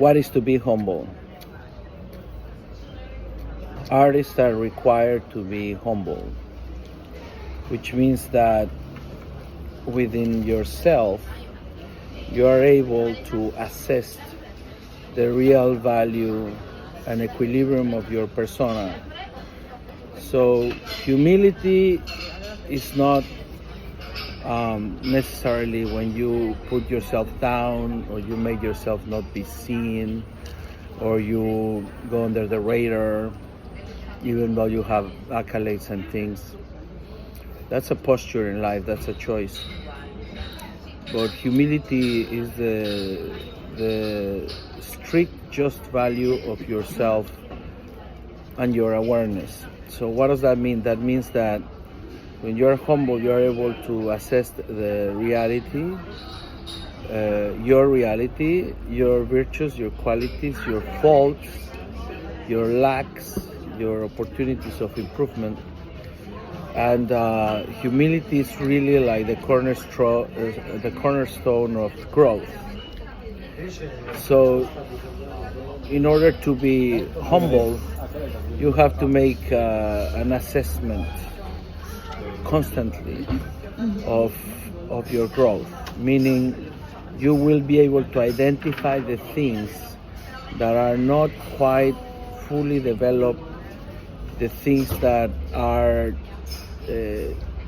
What is to be humble? Artists are required to be humble, which means that within yourself, you are able to assess the real value and equilibrium of your persona. So humility is not necessarily when you put yourself down or you make yourself not be seen or you go under the radar even though you have accolades and things. That's a posture in life, that's a choice. But humility is the strict just value of yourself and your awareness. So what does that mean? That means that when you're humble, you're able to assess the reality, your virtues, your qualities, your faults, your lacks, your opportunities of improvement. And humility is really like the cornerstone of growth. So in order to be humble, you have to make an assessment constantly of your growth, meaning you will be able to identify the things that are not quite fully developed, the things that are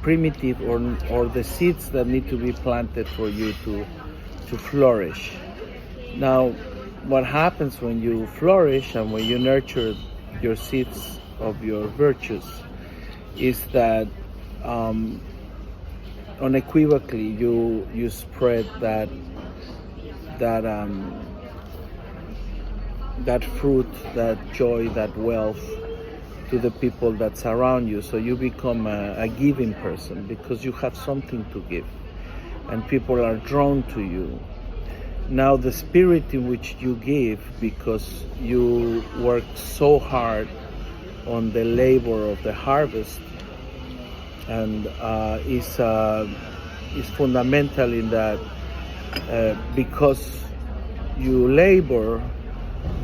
primitive or the seeds that need to be planted for you to flourish. Now, what happens when you flourish and when you nurture your seeds of your virtues is that unequivocally you spread that fruit, that joy, that wealth to the people that surround you. So you become a giving person because you have something to give and people are drawn to you. Now the spirit in which you give, because you work so hard on the labor of the harvest, and is fundamental in that because you labor,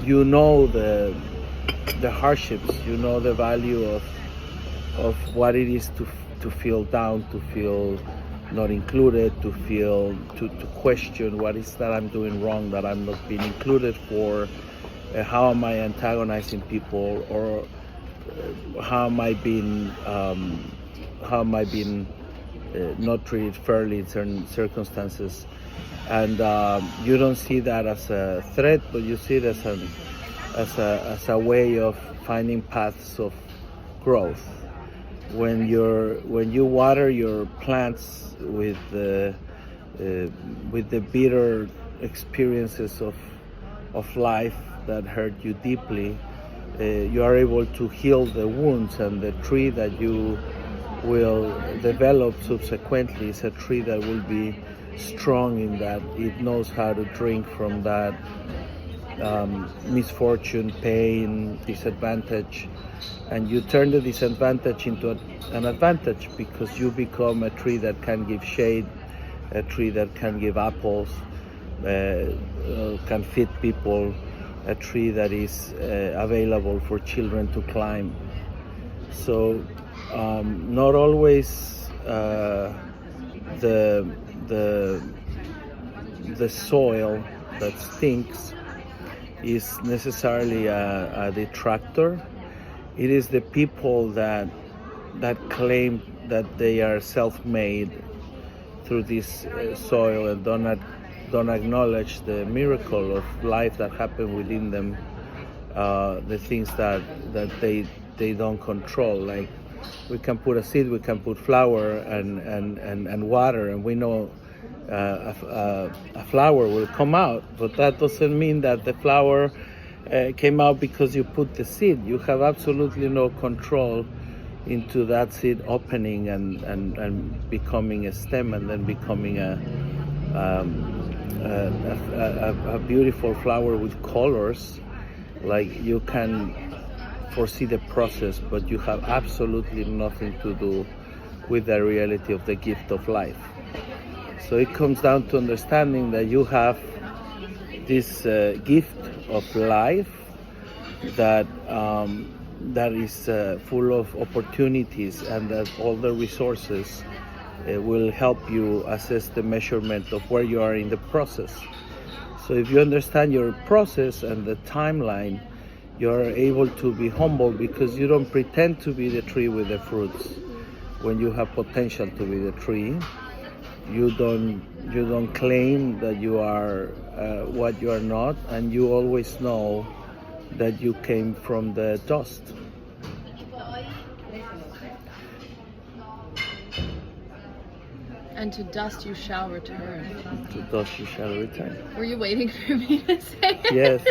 you know the hardships, you know the value of what it is to feel down, to feel not included, to question what is that I'm doing wrong, that I'm not being included for, how am I antagonizing people, or how am I being not treated fairly in certain circumstances. And you don't see that as a threat, but you see it as a way of finding paths of growth. When you water your plants with the bitter experiences of life that hurt you deeply, you are able to heal the wounds, and the tree that you will develop subsequently is a tree that will be strong in that it knows how to drink from that misfortune, pain, disadvantage, and you turn the disadvantage into an advantage because you become a tree that can give shade, a tree that can give apples, can feed people, a tree that is available for children to climb. So not always the soil that stinks is necessarily a detractor. It is the people that claim that they are self-made through this soil and don't acknowledge the miracle of life that happened within them, the things that they don't control. Like we can put a seed, we can put flour and water, and we know a flower will come out, but that doesn't mean that the flower came out because you put the seed. You have absolutely no control into that seed opening and becoming a stem, and then becoming a beautiful flower with colors. Like you can foresee the process, but you have absolutely nothing to do with the reality of the gift of life. So it comes down to understanding that you have this gift of life that that is full of opportunities, and that all the resources will help you assess the measurement of where you are in the process. So if you understand your process and the timeline, you're able to be humble, because you don't pretend to be the tree with the fruits when you have potential to be the tree. You don't claim that you are what you are not, and you always know that you came from the dust. And to dust you shall return. To dust you shall return. Were you waiting for me to say it? Yes.